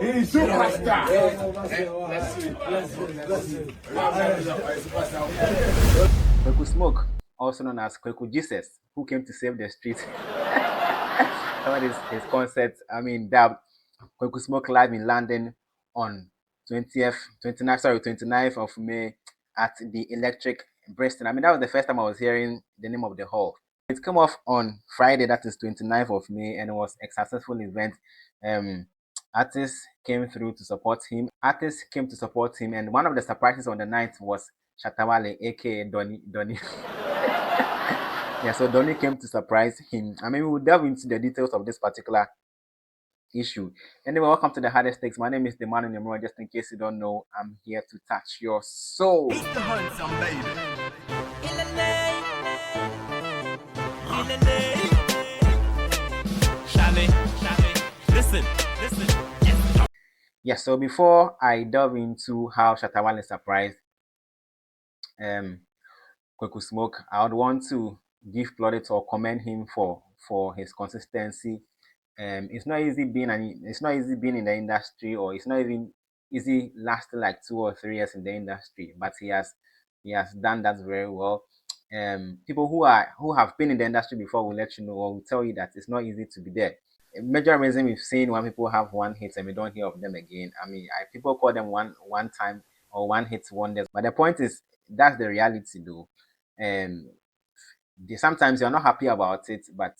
Superstar. Kweku Smoke, also known as Kweku Jesus, who came to save the street. What is his concept? Dubbed Kweku Smoke live in London on 29th of May at the Electric Brixton. That was the first time I was hearing the name of the hall. It came off on Friday, that is 29th of May, and it was a successful event. Artists came through to support him. And one of the surprises on the night was Shatta Wale, aka Donny. Yeah, so Donny came to surprise him. We will delve into the details of this particular issue. Anyway, welcome to the Hardest Takes. My name is the man in the mirror. Just in case you don't know, I'm here to touch your soul. It's the handsome baby. Listen. Yeah, so before I delve into how Shatta Wale surprised Kweku Smoke, I would want to give plaudits or commend him for his consistency. It's not easy being in the industry, or it's not even easy lasting like 2 or 3 years in the industry, but he has done that very well. People who have been in the industry before will let you know, or will tell you that it's not easy to be there. A major reason we've seen when people have one hit and we don't hear of them again. People call them one time or one hit wonders, but the point is that's the reality though. Sometimes you're not happy about it, but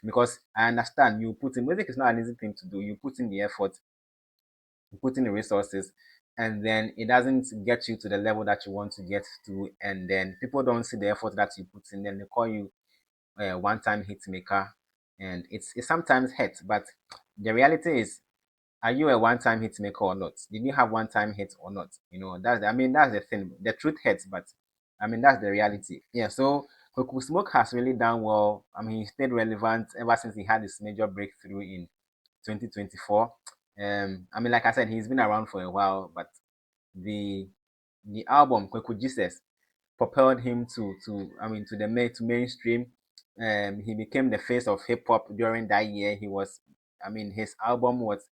because I understand you put in music is not an easy thing to do. You put in the effort, you put in the resources, and then it doesn't get you to the level that you want to get to, and then people don't see the effort that you put in. Then they call you a one-time hit maker, and it sometimes hurts. But the reality is, are you a one-time hit maker or not? Did you have one-time hit or not? That's the thing. The truth hurts, but that's the reality. Yeah. So Kweku Smoke has really done well. He stayed relevant ever since he had his major breakthrough in 2024. Like I said, he's been around for a while, but the album Kweku Jesus propelled him to the mainstream. He became the face of hip hop during that year. His album was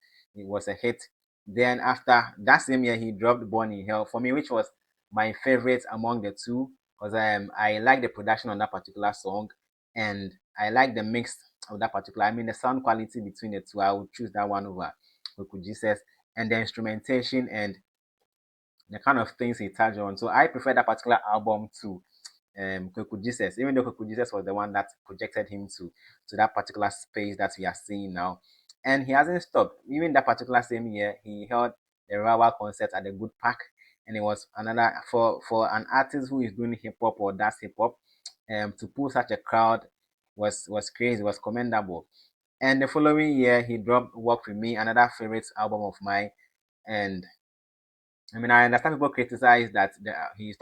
a hit. Then after that same year, he dropped Born in Hell for me, which was my favorite among the two, because I like the production on that particular song, and I like the mix of that particular. The sound quality between the two. I would choose that one over Kweku Jesus, and the instrumentation and the kind of things he touched on. So I prefer that particular album to Kweku Jesus, even though Kweku Jesus was the one that projected him to that particular space that we are seeing now. And he hasn't stopped. Even that particular same year, he held the Rawa concert at the Good Park, and it was another for an artist who is doing hip hop or does hip hop, to pull such a crowd was crazy, was commendable. And the following year, he dropped Walk With Me, another favorite album of mine. And I understand people criticize that he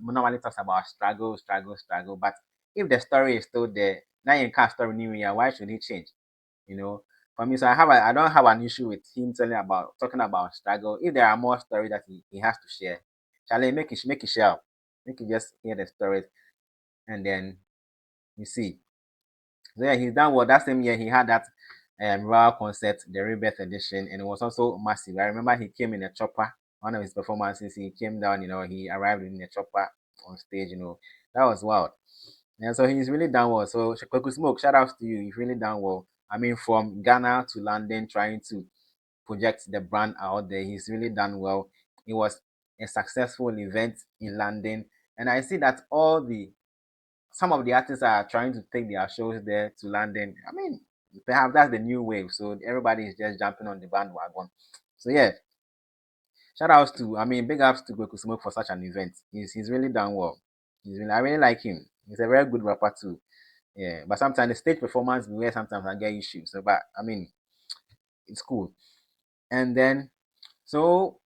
normally talks about struggle, but if the story is still there, now you can't story new year, why should he change? For me, so I don't have an issue with him talking about struggle. If there are more stories that he has to share, Charlie, make it share, make it just hear the stories, and then you see. So yeah, he's done well. That same year, he had that Royal concert, the Rebirth edition, and it was also massive. I remember he came in a chopper. One of his performances, he came down. He arrived in a chopper on stage. That was wild. And so he's really done well. So Kweku Smoke, shout out to you. You've really done well. From Ghana to London, trying to project the brand out there. He's really done well. It was a successful event in London, and I see that some of the artists are trying to take their shows there to London. Perhaps that's the new wave. So everybody is just jumping on the bandwagon. So yeah, big ups to Kweku Smoke for such an event. He's really done well. I really like him. He's a very good rapper too. Yeah, but sometimes the stage performance where sometimes I get issues. So, but it's cool. And then so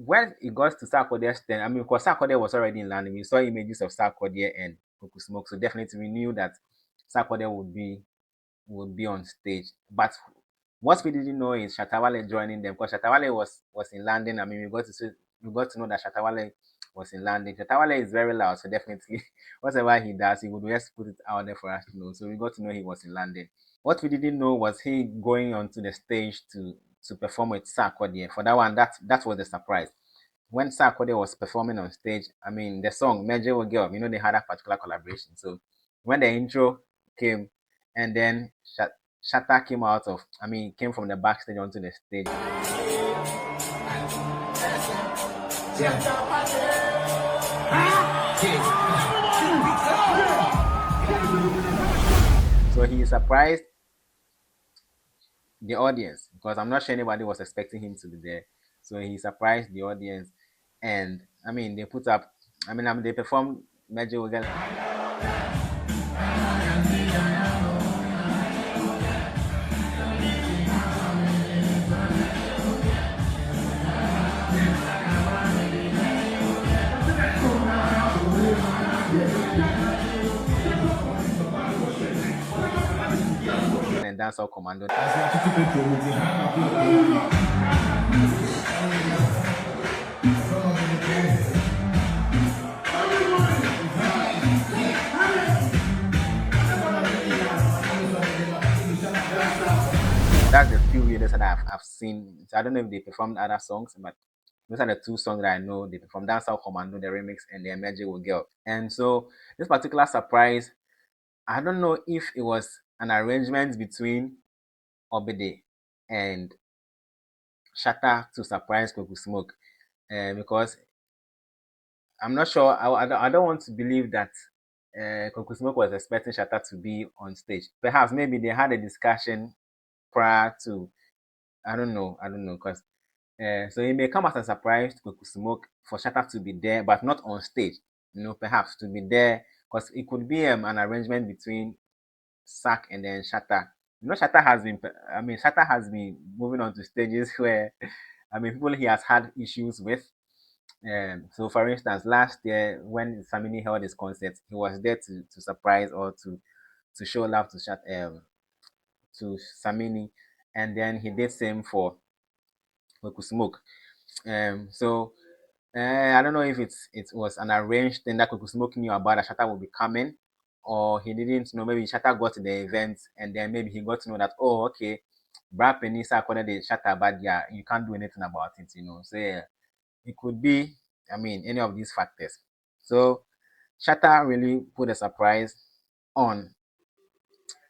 when it got to Sarkodie's then, because Sarkodie was already in London, we saw images of Sarkodie and Kweku Smoke. So definitely we knew that Sarkodie would be on stage. But what we didn't know is Shatta Wale joining them, because Shatta Wale was in London. We got to know that Shatta Wale was in London. Shatta Wale is very loud, so definitely whatever he does, he would just put it out there for us to know. So we got to know he was in London. What we didn't know was he going onto the stage to to perform with Sarkodie. For that one, that was the surprise. When Sarkodie was performing on stage, I mean, the song Major Will Girl, they had a particular collaboration. So when the intro came, and then Shatta came out of, came from the backstage onto the stage. So he surprised the audience because I'm not sure anybody was expecting him to be there. So he surprised the audience, and they put up. They performed Major Will Girl. And Dancehall Commando. That's the few videos that I've seen. So I don't know if they performed other songs, but those are the two songs that I know. They performed Dancehall Commando, the remix, and the Magic Will Girl. And so this particular surprise, I don't know if it was an arrangement between Obede and Shatta to surprise Kweku Smoke, because I'm not sure. I don't want to believe that Kweku Smoke was expecting Shatta to be on stage. Perhaps maybe they had a discussion prior to. I don't know, because so it may come as a surprise to Kweku Smoke for Shatta to be there, but not on stage. Perhaps to be there because it could be an arrangement between Sack and then Shatta. Shatta has been moving on to stages where, people he has had issues with. So, for instance, last year when Samini held his concert, he was there to surprise or to show love to Samini, and then he did same for Kweku Smoke. So I don't know if it was an arranged thing that Kweku Smoke knew about that Shatta would be coming, or he didn't know. Maybe Shatta got to the event and then maybe he got to know that, oh, okay, Brad Penisa according to Shatta, but yeah, you can't do anything about it. So yeah, it could be, any of these factors. So Shatta really put a surprise on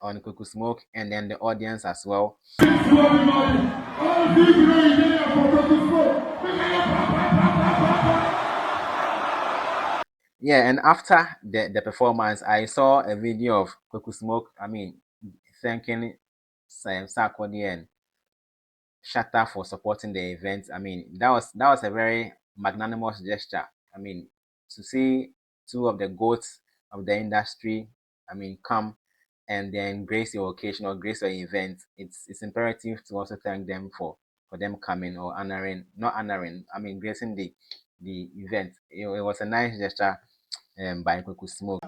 Kweku Smoke and then the audience as well. Yeah, and after the performance, I saw a video of Kweku Smoke, thanking Sarkodie and Shatta for supporting the event. That was a very magnanimous gesture. To see two of the goats of the industry, come and then grace your occasion or grace your event. It's imperative to also thank them for them coming or not honoring, gracing the event. It was a nice gesture by Kweku Smoke.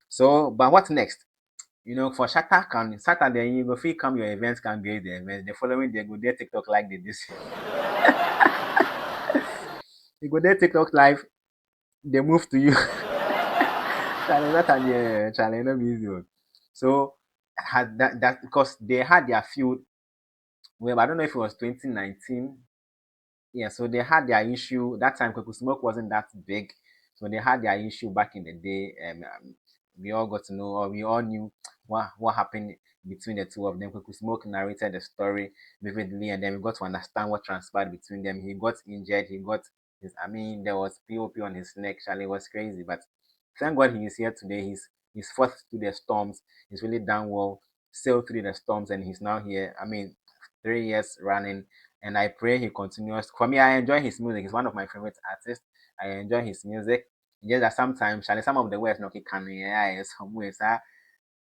So, but what next? For Shatta, then you go feel come your events can grade the events. The following day, go there TikTok like this. You go there TikTok live, they move to you. Challenge not easy. So had that because they had their feud. Well, I don't know if it was 2019. Yeah, so they had their issue that time. Kweku Smoke wasn't that big, so they had their issue back in the day. We all got to know, or we all knew what happened between the two of them. Kweku Smoke narrated the story vividly, and then we got to understand what transpired between them. He got injured. There was POP on his neck. Charlie was crazy, but thank God he is here today. He's fought through the storms. He's really done well, sailed through the storms, and he's now here. 3 years running, and I pray he continues. For me, I enjoy his music. He's one of my favorite artists. I enjoy his music. Just that sometimes, Charlie, some of the words no can some ways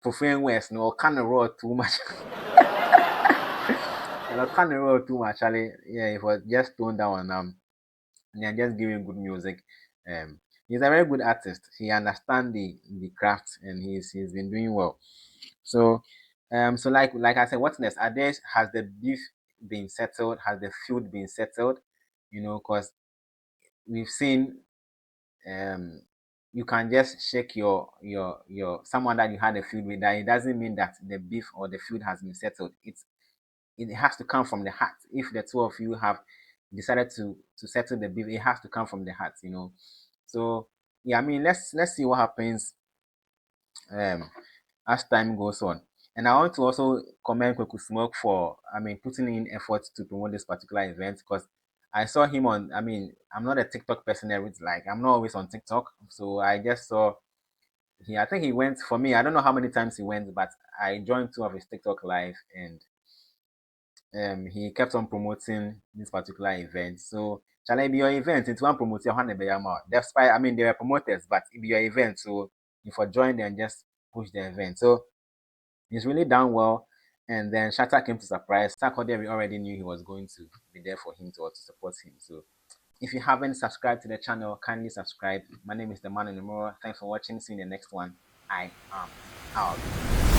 profane words no can roll too much. Can roll too much, Charlie. Yeah, it was just toned down and just giving good music. He's a very good artist. He understands the craft and he's been doing well. So So like I said, what's next? Are there has the beef been settled? Has the feud been settled? Because we've seen um you can just shake your someone that you had a feud with. That it doesn't mean that the beef or the feud has been settled. It has to come from the heart. If the two of you have decided to settle the beef, it has to come from the heart. So yeah, I mean let's see what happens um as time goes on. And I want to also commend Kweku Smoke for, I mean, putting in effort to promote this particular event because I saw him on, I mean, I'm not a TikTok person, like, I'm not always on TikTok. So I just saw I think he went, for me, I don't know how many times he went, but I joined two of his TikTok live and he kept on promoting this particular event. So, shall I be your event? It's one promoter, despite, I mean, they were promoters, but it be your event. So, if you join and just push the event. So, he's really done well. And then Shatta came to surprise. Sarkodie, we already knew he was going to be there for him to support him. So if you haven't subscribed to the channel, kindly subscribe. My name is the man in the mirror. Thanks for watching. See you in the next one. I am out.